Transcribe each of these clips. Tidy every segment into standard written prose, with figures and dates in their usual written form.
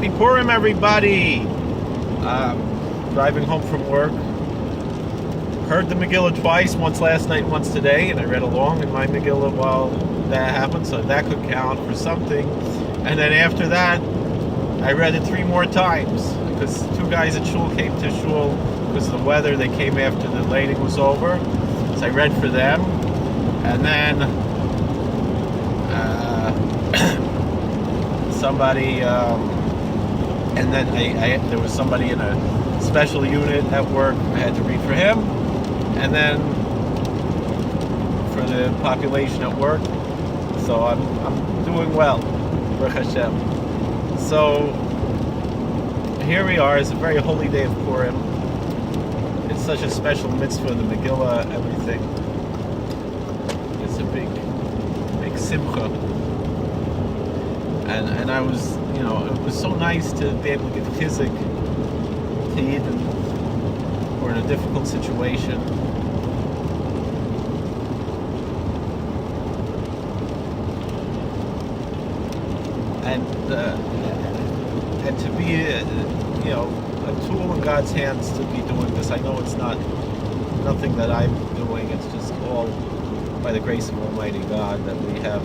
Happy Purim, everybody! Driving home from work. Heard the Megillah twice, once last night, once today, and I read along in my Megillah while that happened, so that could count for something. And then after that, I read it 3 more times, because 2 guys at shul came to shul because of the weather. They came after the lighting was over, so I read for them. And then somebody, and then there was somebody in a special unit at work. I had to read for him, and then for the population at work. So I'm doing well, Baruch Hashem. So here we are. It's a very holy day of Purim. It's such a special mitzvah, the Megillah, everything. It's a big simcha. And I was, it was so nice to be able to give chizik to Yidden who are in a difficult situation. And to be, a tool in God's hands to be doing this. I know it's nothing that I'm doing. It's just all by the grace of Almighty God that we have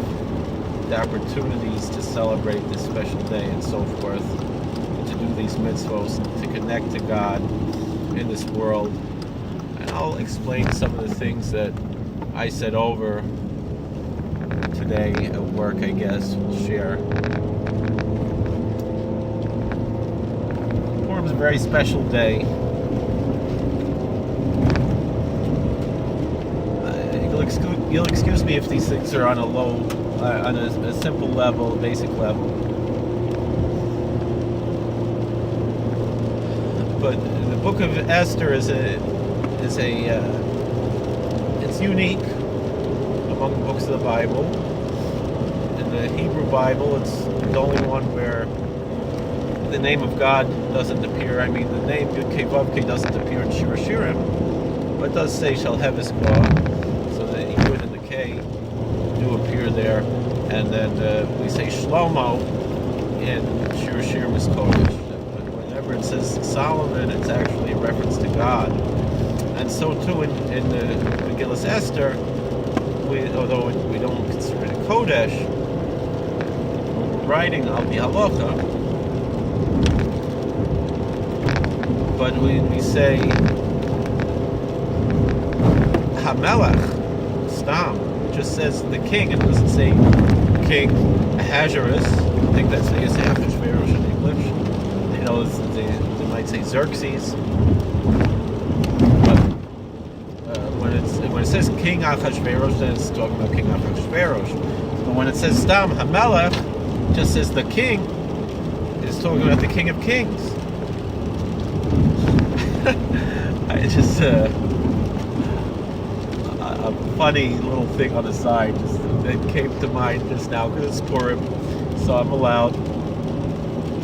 the opportunities to celebrate this special day and so forth, and to do these mitzvos, to connect to God in this world. And I'll explain some of the things that I said over today at work, I guess. We'll share. Purim's a very special day. You'll excuse me if these things are on a low, on a simple level, basic level. But the book of Esther is it's unique among the books of the Bible. In the Hebrew Bible, it's the only one where the name of God doesn't appear. I mean, the name Yud Kei Vav Kei doesn't appear in Shir Shirim, but it does say Shel Heves Ba. Do appear there, and then we say Shlomo in Shir Shirim Kodesh. But whenever it says Solomon, it's actually a reference to God. And so too in the Megillah Esther, although we don't consider it a Kodesh, when we're writing Al Pi Halacha, but we say Hamelech Stam. Just says the king, it doesn't say King Ahasuerus. I think that's the Ahasuerus in English. They might say Xerxes. But when it says King Ahasuerus, then it's talking about King Ahasuerus. But when it says Stam Hamelech, just says the king, it's talking about the King of Kings. I just a funny little thing on the side that came to mind just now because it's Purim, so I'm allowed.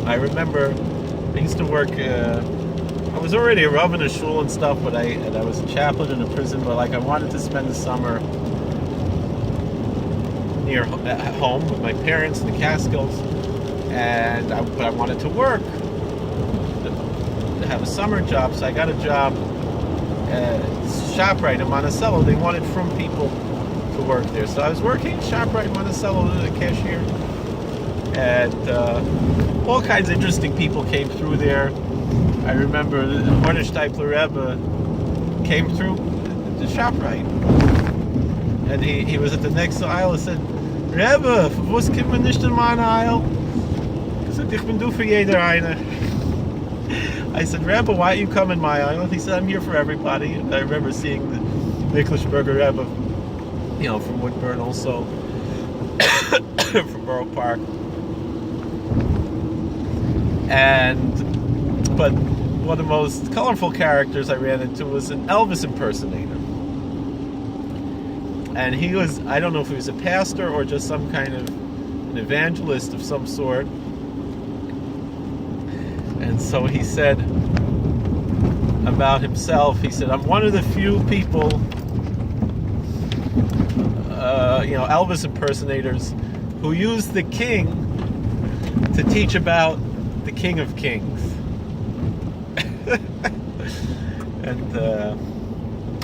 I remember I used to work. I was already a rav in a shul and stuff, but I was a chaplain in a prison. But I wanted to spend the summer at home with my parents in the Catskills, but I wanted to work to have a summer job, so I got a job. ShopRite in Monticello. They wanted from people to work there, so I was working at ShopRite in Monticello as a cashier, and all kinds of interesting people came through there. I remember the Hornsteipler Rebbe came through the ShopRite, and he was at the next aisle and said, "Rebbe, was kommt man nicht in meine Aisle?" I said, "Ich bin du für jeder eine." I said, "Rebbe, why don't you come in my aisle?" He said, "I'm here for everybody." And I remember seeing the Nicholasberger Rebbe, from Woodburn, also from Borough Park. But one of the most colorful characters I ran into was an Elvis impersonator. And he was, I don't know if he was a pastor or just some kind of an evangelist of some sort. And so he said about himself, he said, "I'm one of the few people, Elvis impersonators, who use the king to teach about the King of Kings. And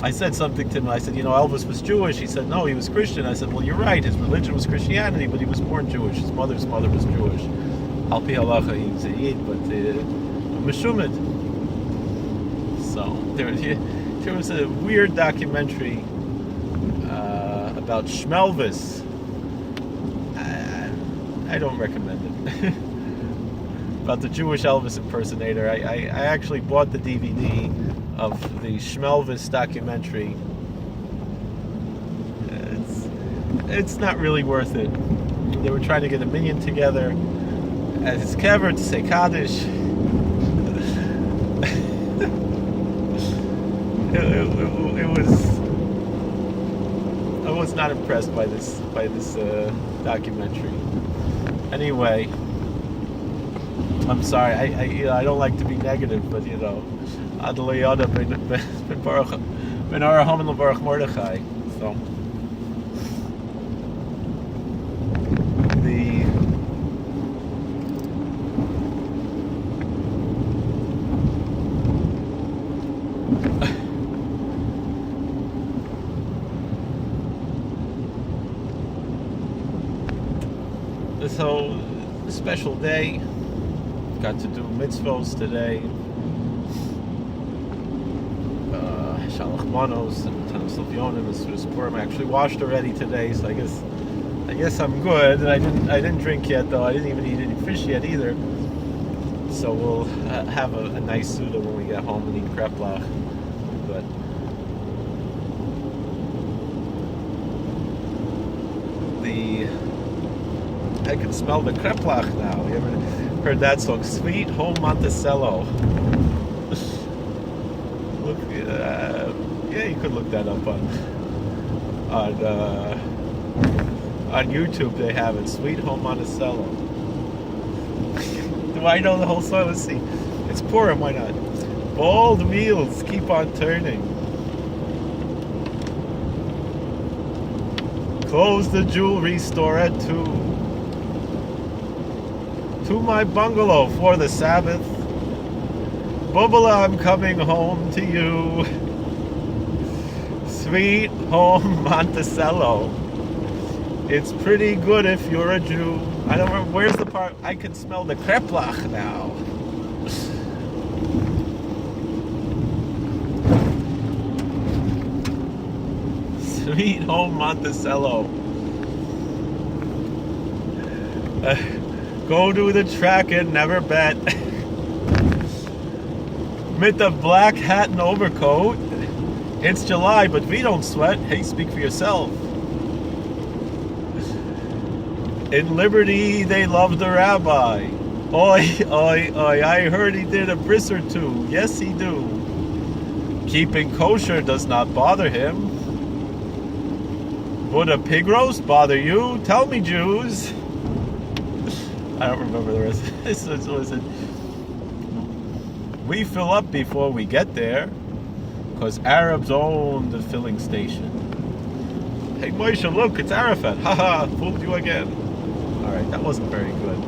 I said something to him. I said, Elvis was Jewish. He said, no, he was Christian. I said, well, you're right. His religion was Christianity, but he was born Jewish. His mother's mother was Jewish. Al pi halacha, he was a Yid, but Meshumad. So there was a weird documentary about Shmelvis. I don't recommend it. About the Jewish Elvis impersonator. I actually bought the DVD of the Shmelvis documentary. It's not really worth it. They were trying to get a minyan together at his kever to say Kaddish. I was not impressed by this documentary. Anyway, I'm sorry. I don't like to be negative, but Adonai Yoda ben Araham and Levarach Mordechai. So so a special day. Got to do mitzvos today. Shalach manos and Tanis Levionim and Purim. I actually washed already today, so I guess I'm good. And I didn't drink yet, though. I didn't even eat any fish yet either. So we'll have a nice Suda when we get home and eat kreplach. But I can smell the kreplach now. You ever heard that song? Sweet Home Monticello. Look, yeah, you could look that up on YouTube. They have it. Sweet Home Monticello. Do I know the whole song? Let's see. It's Purim. Why not? Bold wheels keep on turning. Close the jewelry store at 2. To my bungalow for the Sabbath. Bubala, I'm coming home to you. Sweet Home Monticello. It's pretty good if you're a Jew. I don't remember, where's the part? I can smell the kreplach now. Sweet Home Monticello. Go to the track and never bet. With the black hat and overcoat. It's July, but we don't sweat. Hey, speak for yourself. In Liberty, they love the rabbi. Oi, oi, oi, I heard he did a bris or two. Yes, he do. Keeping kosher does not bother him. Would a pig roast bother you? Tell me, Jews. I don't remember the rest of this. Listen, we fill up before we get there, because Arabs own the filling station. Hey, Moshe, look, it's Arafat. Haha, fooled you again. Alright, that wasn't very good.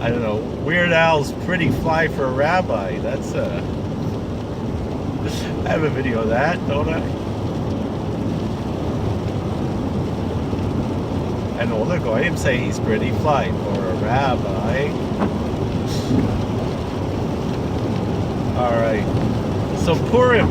I don't know. Weird Al's pretty fly for a rabbi. That's I have a video of that, don't I? And all the goyim say he's pretty fly for a rabbi. Alright. So Purim.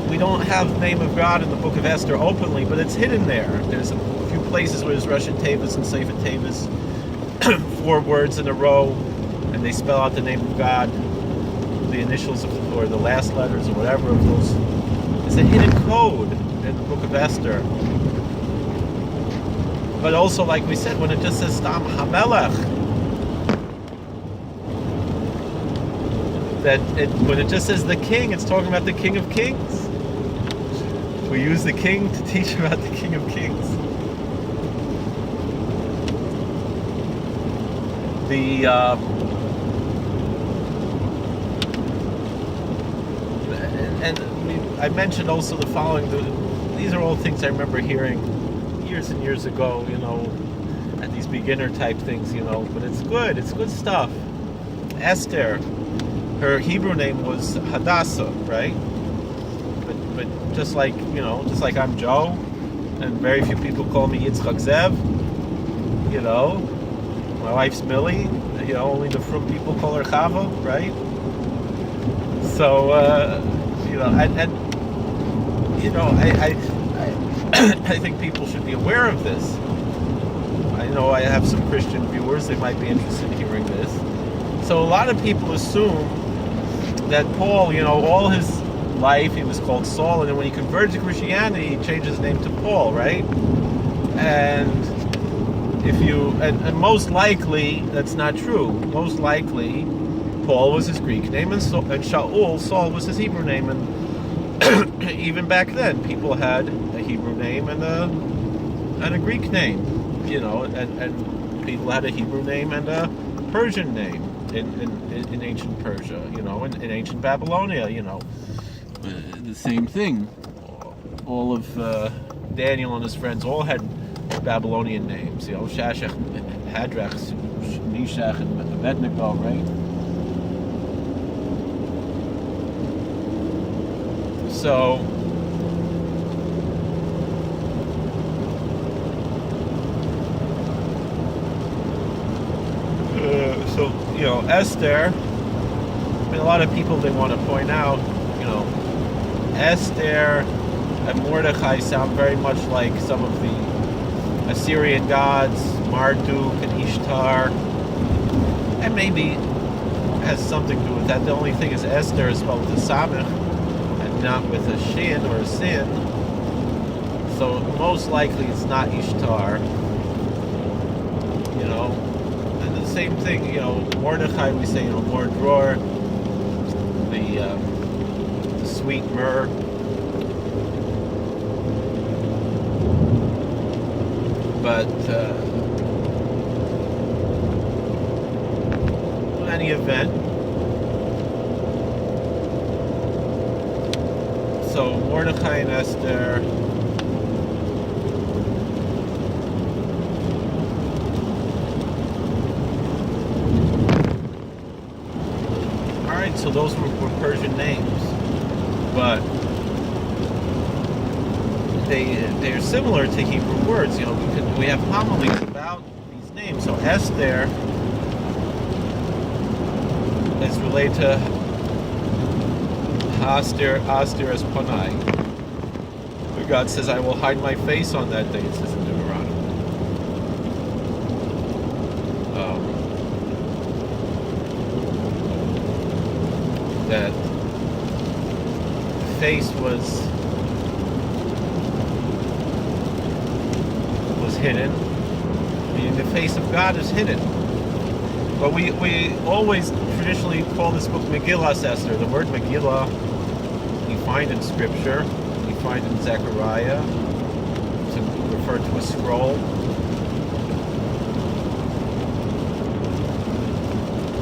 We don't have the name of God in the Book of Esther openly, but it's hidden there. There's a few places where there's Russian Tavis and Sefer Tavis, 4 words in a row, and they spell out the name of God, the initials or the last letters or whatever of those. It's a hidden code in the Book of Esther. But also, like we said, when it just says Stam Hamelech, when it just says the king, it's talking about the King of Kings. We use the king to teach about the King of Kings. And I mentioned also the following. These are all things I remember hearing years and years ago, at these beginner type things, but it's good stuff. Esther, her Hebrew name was Hadassah, right? But just like I'm Joe, and very few people call me Yitzchak Zev, my wife's Millie, only the frum people call her Chava, right? So, I think people should be aware of this. I know I have some Christian viewers, they might be interested in hearing this. So a lot of people assume that Paul, all his life he was called Saul, and then when he converted to Christianity, he changed his name to Paul, right? And and most likely that's not true. Most likely Paul was his Greek name, and Saul was his Hebrew name, and even back then people had a Hebrew name and a Greek name, and people had a Hebrew name and a Persian name in ancient Persia, in ancient Babylonia, the same thing. All of Daniel and his friends all had Babylonian names, Shashach, Hadrach, Meshach, and Abednego, right? So Esther, a lot of people, they want to point out, Esther and Mordechai sound very much like some of the Assyrian gods, Marduk and Ishtar, and maybe has something to do with that. The only thing is Esther is spelled with a samech and not with a shin or a sin, so most likely it's not Ishtar, and the same thing, Mordechai, we say, Mordror, the sweet myrrh. But in any event, so Mordechai and Esther, all right, so those were Persian names, but they're similar to Hebrew words. We have homilies about these names. So Esther is related to Aster es Panai, where God says, "I will hide my face on that day." It says in Deuteronomy. That the face was hidden, meaning the face of God is hidden. But we always traditionally call this book Megillas Esther. The word Megillah we find in Scripture, we find in Zechariah to refer to a scroll.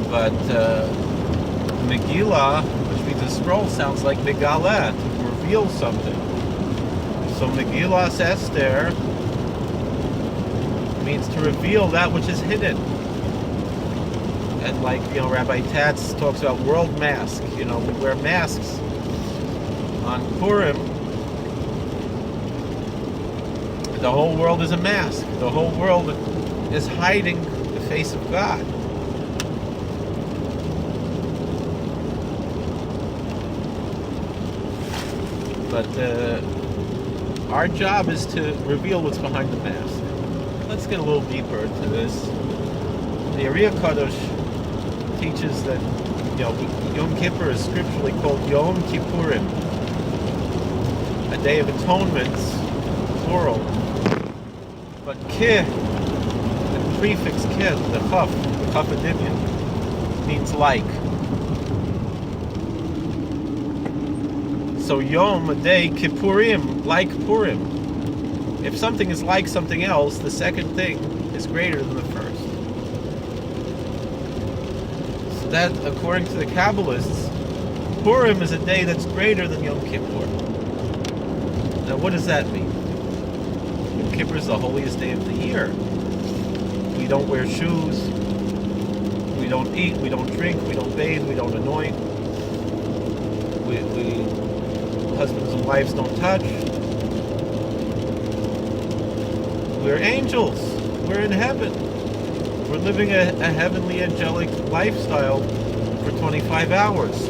But Megillah, which means a scroll, sounds like Megalah, to reveal something. So Megillas Esther means to reveal that which is hidden. And like, Rabbi Tatz talks about world mask. We wear masks on Purim. The whole world is a mask. The whole world is hiding the face of God. But our job is to reveal what's behind the mask. Let's get a little deeper into this. The Ariya Kadosh teaches that Yom Kippur is scripturally called Yom Kippurim, a day of atonements, plural. But Ki, the prefix Ki, the Chaf Adimyan, means like. So Yom, a day, Kippurim, like Purim. If something is like something else, the second thing is greater than the first. So that, according to the Kabbalists, Purim is a day that's greater than Yom Kippur. Now, what does that mean? Yom Kippur is the holiest day of the year. We don't wear shoes. We don't eat. We don't drink. We don't bathe. We don't anoint. We husbands and wives don't touch. We're angels. We're in heaven. We're living a heavenly angelic lifestyle for 25 hours.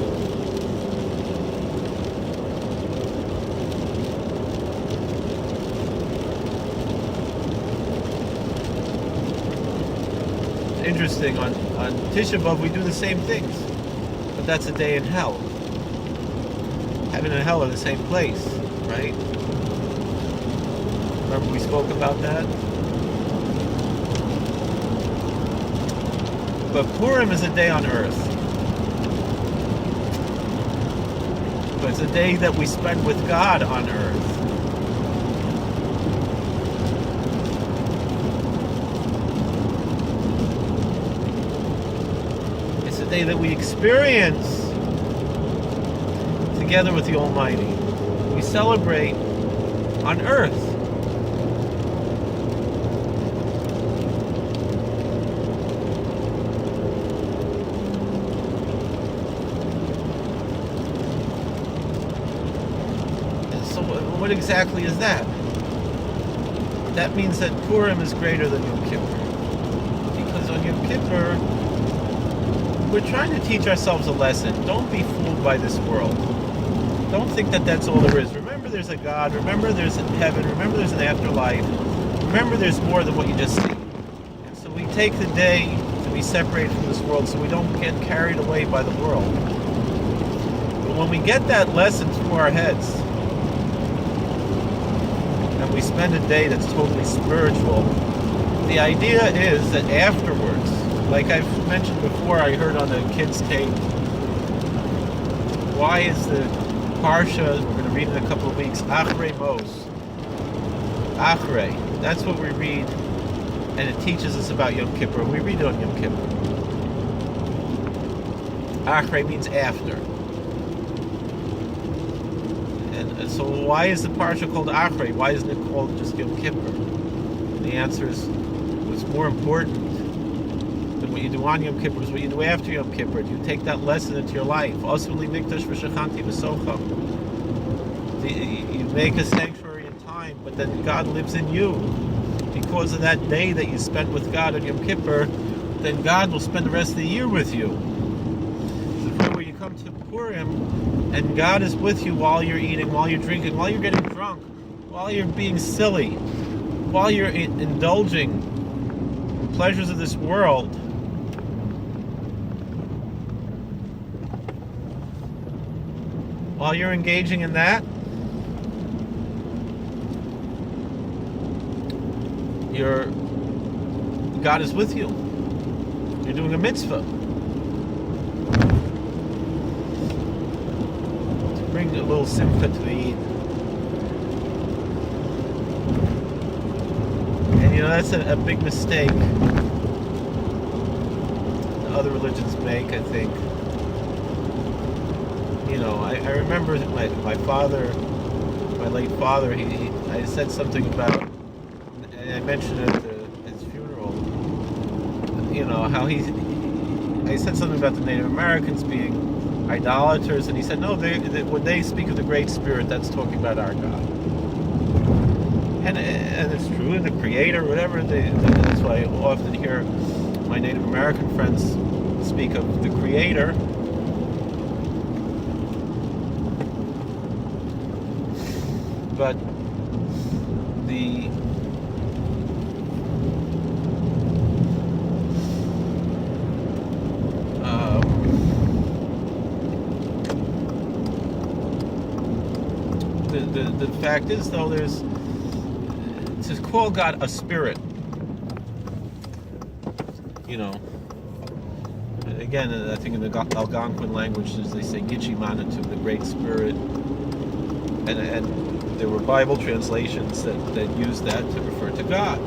It's interesting, on Tisha B'Av we do the same things, but that's a day in hell. Heaven and hell are the same place, right? Remember we spoke about that? But Purim is a day on earth. But it's a day that we spend with God on earth. It's a day that we experience together with the Almighty. We celebrate on earth. What exactly is that? That means that Purim is greater than Yom Kippur. Because on Yom Kippur, we're trying to teach ourselves a lesson. Don't be fooled by this world. Don't think that that's all there is. Remember there's a God. Remember there's a heaven. Remember there's an afterlife. Remember there's more than what you just see. And so we take the day to be separated from this world so we don't get carried away by the world. But when we get that lesson through our heads, and we spend a day that's totally spiritual, the idea is that afterwards, like I've mentioned before, I heard on the kids' tape, why is the Parsha, we're going to read in a couple of weeks, Achrei Mos. Achrei. That's what we read, and it teaches us about Yom Kippur. We read it on Yom Kippur. Achrei means after. And so why is the Parsha called Achrei? Why isn't it called just Yom Kippur? And the answer is, what's more important than what you do on Yom Kippur is what you do after Yom Kippur. You take that lesson into your life. You make a sanctuary in time, but then God lives in you. Because of that day that you spent with God on Yom Kippur, then God will spend the rest of the year with you. To the point where you come to Purim, and God is with you while you're eating, while you're drinking, while you're getting drunk, while you're being silly, while you're indulging in pleasures of this world. While you're engaging in that, God is with you. You're doing a mitzvah. To bring a little simcha to the Eid. And that's a big mistake that other religions make, I think. I remember my father, my late father, I said something about, and I mentioned it at his funeral, how I said something about the Native Americans being idolaters, and he said, no, when they speak of the Great Spirit, that's talking about our God. And it's true, and the Creator, whatever, that's why I often hear my Native American friends speak of the Creator. But the fact is, though, to call God a spirit, again, I think in the Algonquin language, they say Gichi Manitou, the Great Spirit, and there were Bible translations that used that to refer to God.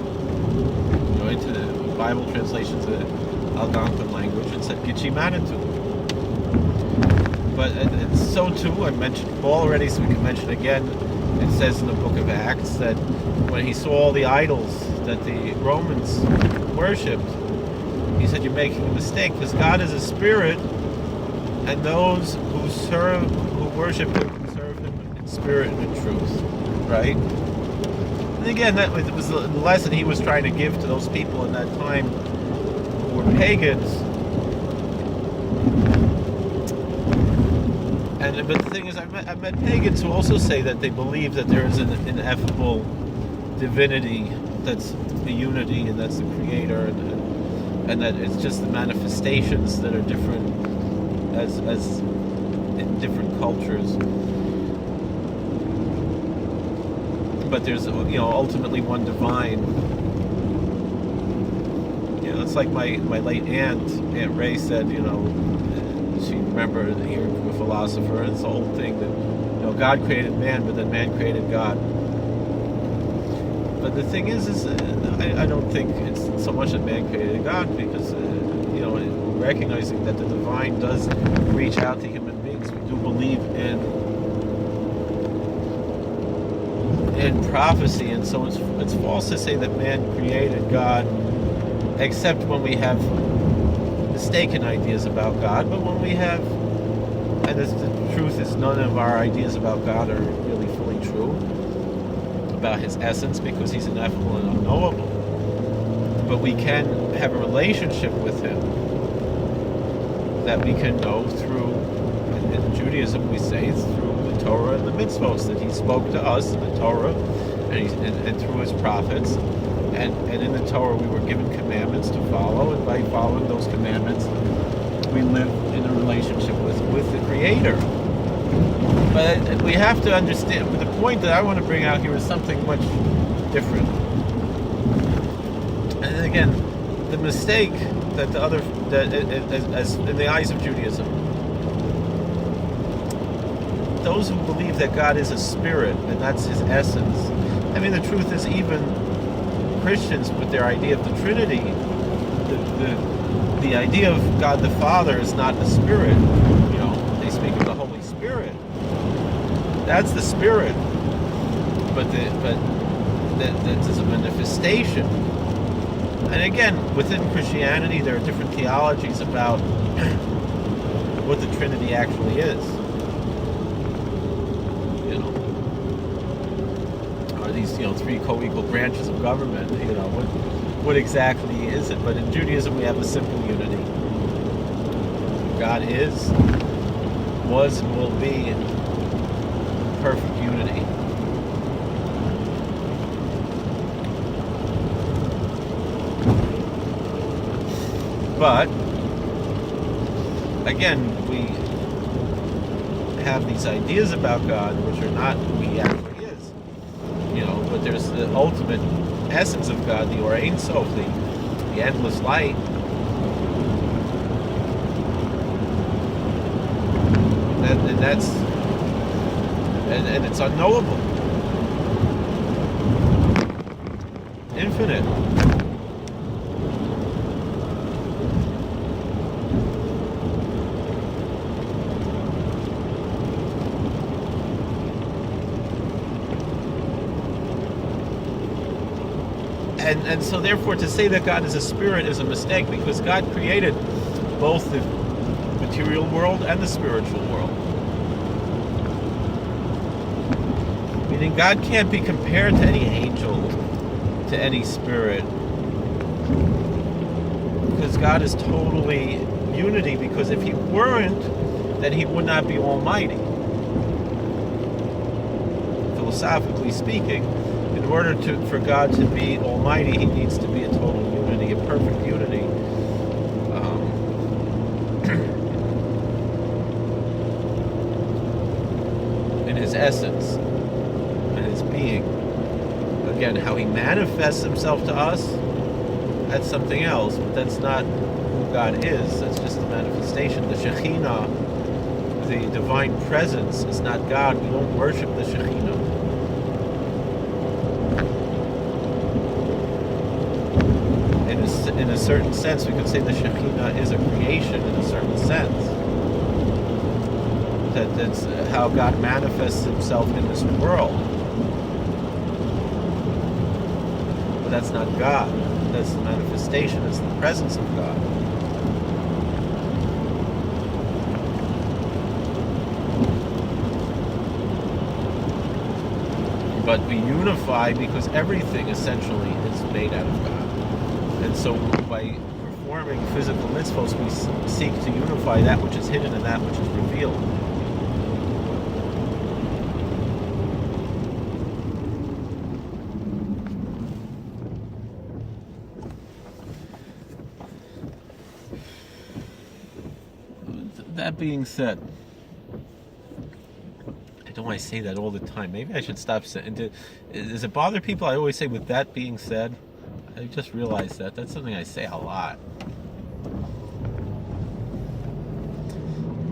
Into the Bible translations of the Algonquin language, it said Gichi Manitou. But it's so too, I mentioned Paul already, so we can mention again, It says in the book of Acts that when he saw all the idols that the Romans worshipped, he said, "You're making a mistake, because God is a spirit, and those who worship him serve him in spirit and in truth." Right? And again, that was the lesson he was trying to give to those people in that time who were pagans. But the thing is, I've met pagans who also say that they believe that there is an ineffable divinity that's the unity, and that's the creator, and that it's just the manifestations that are different as in different cultures. But there's, ultimately one divine. It's like my late Aunt Ray said, she remembered hearing from a philosopher, and it's the whole thing that, God created man, but then man created God. But the thing is I don't think it's so much that man created God, because, recognizing that the divine does reach out to human beings. We do believe in prophecy, and so it's false to say that man created God, except when we have mistaken ideas about God. But when we have, and the truth is, none of our ideas about God are really fully true about his essence, because he's ineffable and unknowable. But we can have a relationship with him that we can know through, in Judaism we say, through the Torah and the mitzvos, that he spoke to us in the Torah and through his prophets. And in the Torah we were given commandments to follow, and by following those commandments we live in a relationship with the Creator. But we have to understand, but the point that I want to bring out here is something much different. And again, the mistake that as in the eyes of Judaism, those who believe that God is a spirit and that's his essence. I mean, the truth is, even Christians with their idea of the Trinity, the idea of God the Father is not a spirit. They speak of the Holy Spirit. That's the Spirit, but that is a manifestation. And again, within Christianity, there are different theologies about what the Trinity actually is. Are these three co-equal branches of government? What exactly is it? But in Judaism, we have a simple unity. God is, was, and will be in perfect unity. But again, we have these ideas about God which are not who he actually is. But there's the ultimate essence of God, the Or Ein Sof, the endless light. And it's unknowable, infinite. And so therefore to say that God is a spirit is a mistake, because God created both the material world and the spiritual world. Meaning God can't be compared to any angel, to any spirit, because God is totally unity, because if he weren't, then he would not be almighty. Philosophically speaking, in order for God to be almighty, he needs to be a total unity, a perfect unity. In his essence and his being. Again, how he manifests himself to us, that's something else, but that's not who God is. That's just a manifestation. The Shekhinah, the divine presence, is not God. We don't worship the Shekhinah. In a certain sense, we could say the Shekhinah is a creation in a certain sense. That's how God manifests himself in this world. that's not God. That's the manifestation. It's the presence of God. But we unify because everything essentially is made out of God. And so by performing physical mitzvahs, we seek to unify that which is hidden and that which is revealed. That being said, I don't want to say that all the time. Maybe I should stop saying. Does it bother people? I always say, with that being said. I just realized that. That's something I say a lot.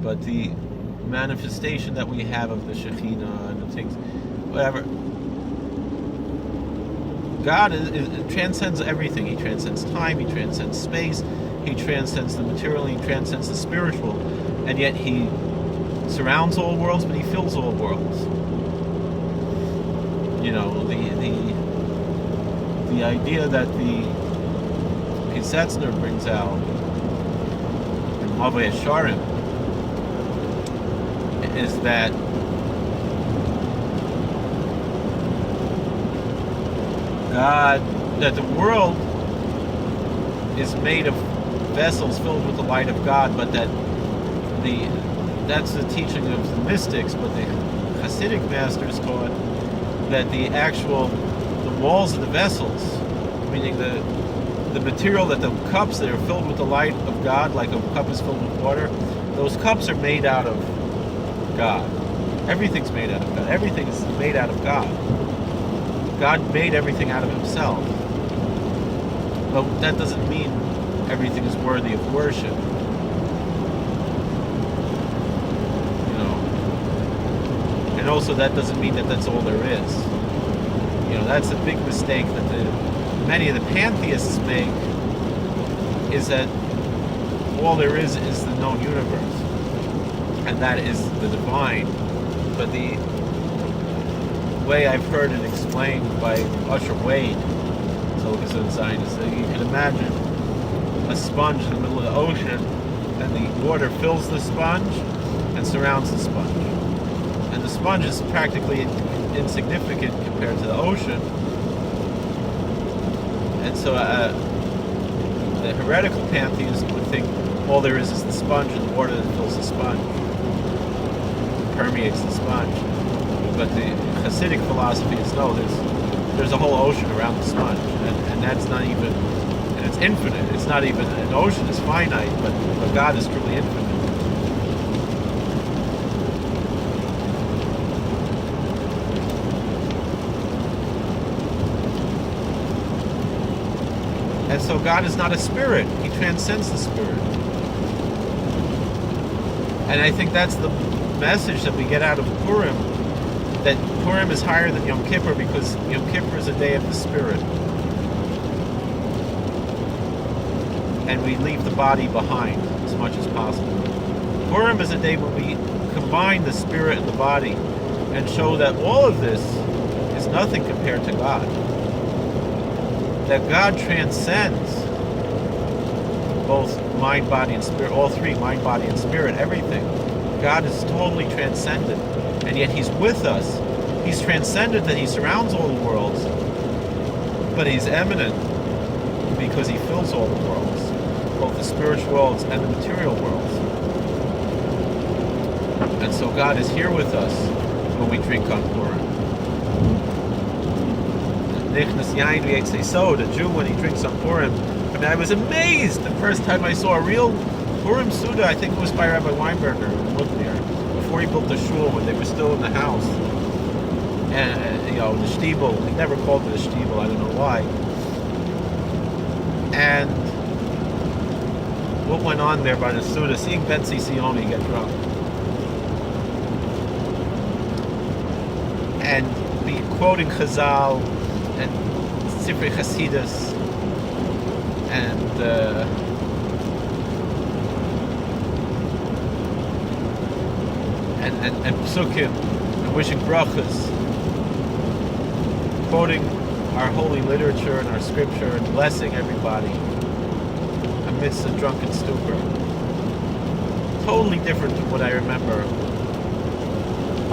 But the manifestation that we have of the Shekhinah and the things, whatever. God transcends everything. He transcends time. He transcends space. He transcends the material. He transcends the spiritual. And yet He surrounds all worlds, but He fills all worlds. You know, the idea that the Pisetzner brings out in Mavei Yesharim is that the world is made of vessels filled with the light of God, but that's the teaching of the mystics, but the Hasidic masters taught that the walls of the vessels, meaning the material, that the cups that are filled with the light of God, like a cup is filled with water, those cups are made out of God. Everything's made out of God. Everything is made out of God. God made everything out of Himself. But that doesn't mean everything is worthy of worship. You know. And also that doesn't mean that that's all there is. You know, that's a big mistake that many of the pantheists make, is that all there is the known universe, and that is the divine. But the way I've heard it explained by Usher Wade, Zolkazun Zion, is that you can imagine a sponge in the middle of the ocean, and the water fills the sponge and surrounds the sponge. And the sponge is practically insignificant compared to the ocean. And so the heretical pantheist would think all there is the sponge and the water that fills the sponge, permeates the sponge. But the Hasidic philosophy is no, there's a whole ocean around the sponge, and that's not even, and it's infinite. It's not even, an ocean is finite, but God is truly infinite. And so God is not a spirit. He transcends the spirit. And I think that's the message that we get out of Purim, that Purim is higher than Yom Kippur because Yom Kippur is a day of the spirit. And we leave the body behind as much as possible. Purim is a day when we combine the spirit and the body and show that all of this is nothing compared to God. That God transcends both mind, body, and spirit, all three, mind, body, and spirit, everything. God is totally transcendent, and yet He's with us. He's transcendent that He surrounds all the worlds, but He's eminent because He fills all the worlds, both the spiritual worlds and the material worlds. And so God is here with us when we drink on Purim. Nichnas yain v'yetzeso, the Jew, when he drinks on Purim. I mean, I was amazed the first time I saw a real Purim Suda. I think it was by Rabbi Weinberger, who lived there, before he built the shul, when they were still in the house. And, you know, the shtibel, he never called it a shtibel, I don't know why. And what went on there by the Suda, seeing Ben Sioni get drunk. And be quoting Chazal, and Sifrei Chasidus, and psukim, and wishing brachas, quoting our holy literature and our scripture and blessing everybody amidst a drunken stupor. Totally different from what I remember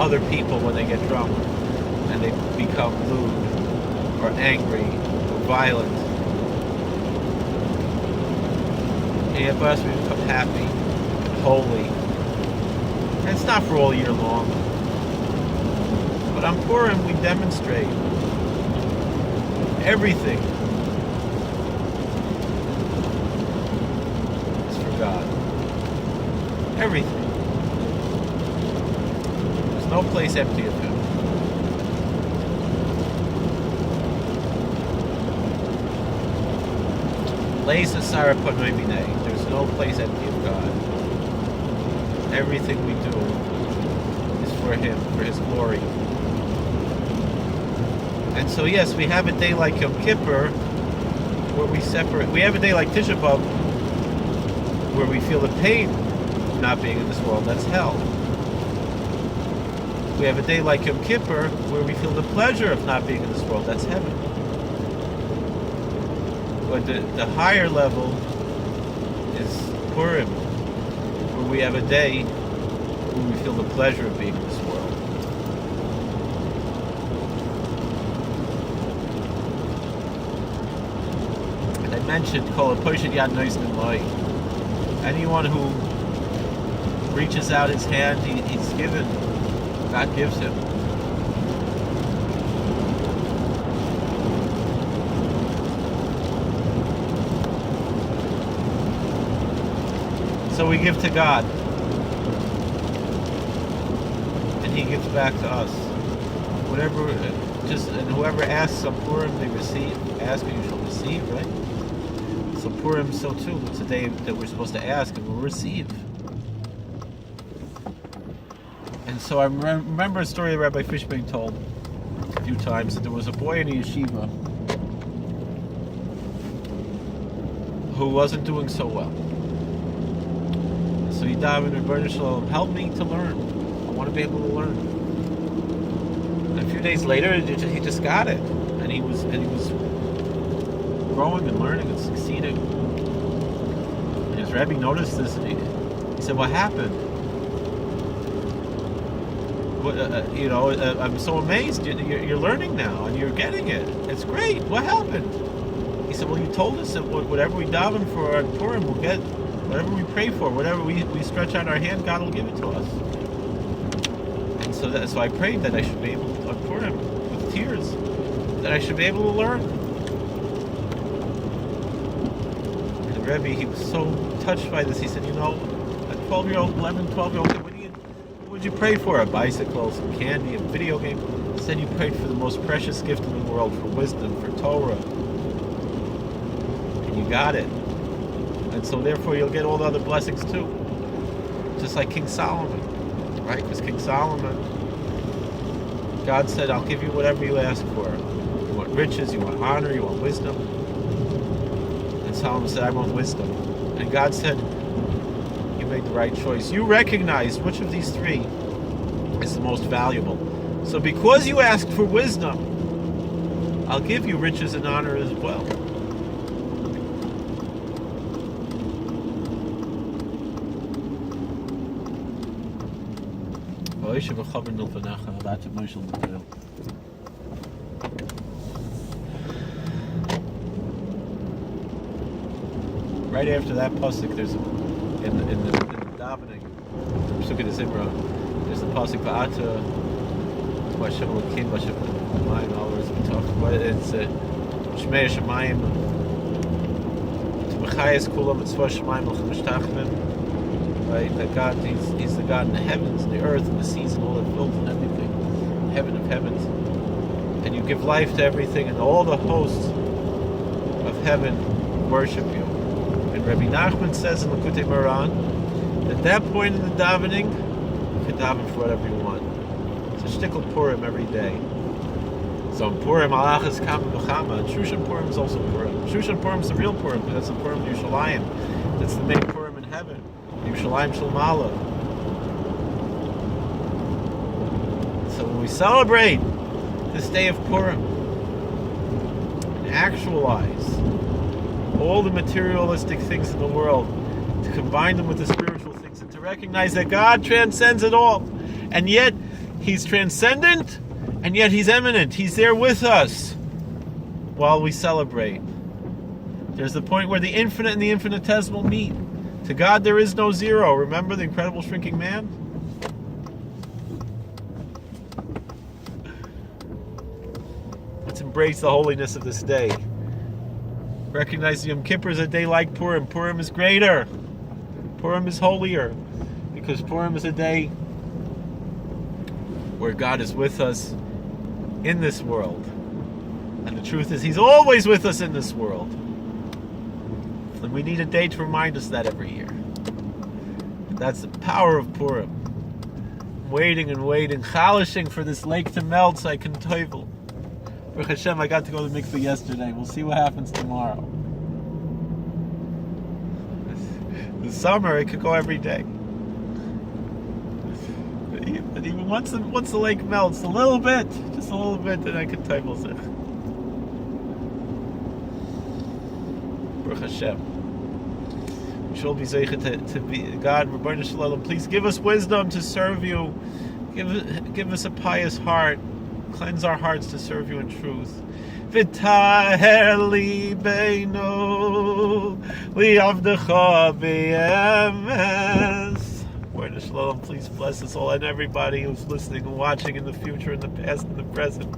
other people when they get drunk and they become lewd or angry or violent. And for us, we become happy, holy. And it's not for all year long. But on Purim, we demonstrate everything is for God. Everything. There's no place empty of Him. There's no place empty of God. Everything we do is for Him, for His glory. And so yes, we have a day like Yom Kippur where we separate. We have a day like Tisha B'Av where we feel the pain of not being in this world. That's hell. We have a day like Yom Kippur where we feel the pleasure of not being in this world. That's heaven. But the higher level is Purim, where we have a day where we feel the pleasure of being in this world. And I mentioned anyone who reaches out his hand, he's given. God gives him. So we give to God, and He gives back to us. Whatever, and whoever asks on Purim, they receive. Ask and you shall receive, right? So Purim, so too. It's a day that we're supposed to ask and we'll receive. And so I remember a story that Rabbi Fishman told a few times, that there was a boy in a yeshiva who wasn't doing so well. So he davened, Rebbeinu Shalom, help me to learn. I want to be able to learn. And a few days later, he just got it, and he was growing and learning and succeeding. And his Rebbe noticed this, and he said, "What happened? I'm so amazed. You're learning now, and you're getting it. It's great. What happened?" He said, "Well, you told us that whatever we daven for on Purim, we'll get." Whatever we pray for, whatever we stretch out our hand, God will give it to us. And so I prayed that I should be able to, on Purim, with tears, that I should be able to learn. And the Rebbe, he was so touched by this. He said, a 12-year-old, 11, 12-year-old kid, what would you pray for? A bicycle, some candy, a video game? He said you prayed for the most precious gift in the world, for wisdom, for Torah. And you got it. And so therefore you'll get all the other blessings too. Just like King Solomon, right? Because King Solomon, God said, I'll give you whatever you ask for. You want riches, you want honor, you want wisdom. And Solomon said, I want wisdom. And God said, you made the right choice. You recognize which of these three is the most valuable. So because you asked for wisdom, I'll give you riches and honor as well. Right after that pasuk, there's in the davening, Pesukei de Zimra, there's the pasuk Va'ata Hashem Elokim Hashem Elokim. All words we talk about it. It's Shmei Shemayim T'mechayes Kulam Mitzvah Shemayim L'Chamishtachvim. Right, that God, He's the God in the heavens, and the earth, and the seas, and all that filth and everything, heaven of heavens. And you give life to everything, and all the hosts of heaven worship you. And Rabbi Nachman says in Likutei Moharan, at that point in the davening, you can daven for whatever you want. It's a shtickle Purim every day. So in Purim, Alachas Kama B'chama, and Shushan Purim is also Purim. Shushan Purim is the real Purim, that's the Purim of Yerushalayim. That's the main Purim in heaven. Yerushalayim Shel Ma'ala. So when we celebrate this day of Purim, actualize all the materialistic things in the world, to combine them with the spiritual things, and to recognize that God transcends it all. And yet, He's transcendent, and yet He's immanent. He's there with us while we celebrate. There's the point where the infinite and the infinitesimal meet. To God there is no zero. Remember the incredible shrinking man? Let's embrace the holiness of this day. Recognize Yom Kippur is a day like Purim. Purim is greater. Purim is holier. Because Purim is a day where God is with us in this world. And the truth is, He's always with us in this world. And we need a day to remind us that every year. That's the power of Purim. Waiting and waiting, chalishing for this lake to melt so I can toivel. Baruch Hashem, I got to go to the mikveh yesterday. We'll see what happens tomorrow. The summer, it could go every day. But even once the lake melts a little bit, just a little bit, then I can toivel zich. Baruch Hashem. We shall be zeicha to be God, Rabbeinu Shalom. Please give us wisdom to serve You. Give us a pious heart. Cleanse our hearts to serve You in truth. V'taher libeinu li'avdecha b'emes. Rabbeinu Shalom, please bless us all and everybody who's listening and watching in the future, in the past, and the present.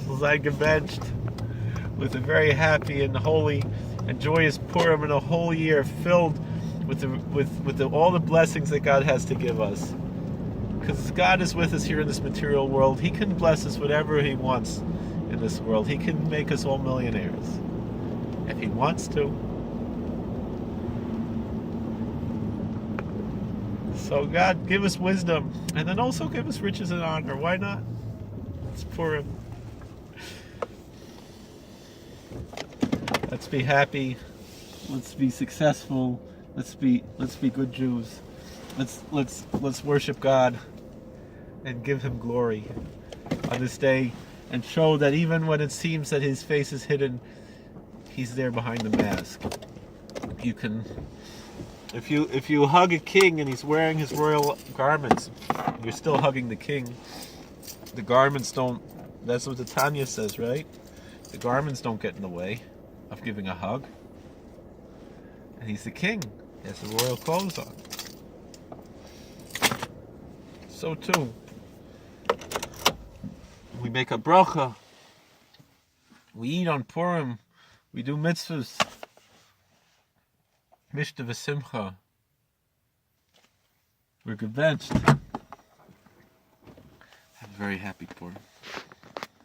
So I gebenched with a very happy and holy and joyous Purim and a whole year filled with all the blessings that God has to give us. Because God is with us here in this material world. He can bless us whatever He wants in this world. He can make us all millionaires if He wants to. So God, give us wisdom, and then also give us riches and honor. Why not? It's Purim. Let's be happy. Let's be successful. Let's be good Jews. Let's worship God and give Him glory on this day, and show that even when it seems that His face is hidden, He's there behind the mask. You can, if you hug a king and he's wearing his royal garments, you're still hugging the king. The garments don't. That's what the Tanya says, right? The garments don't get in the way of giving a hug. And He's the king. He has the royal clothes on. So too, we make a bracha. We eat on Purim. We do mitzvahs. Mishta v'simcha. We're gebenched. Have a very happy Purim.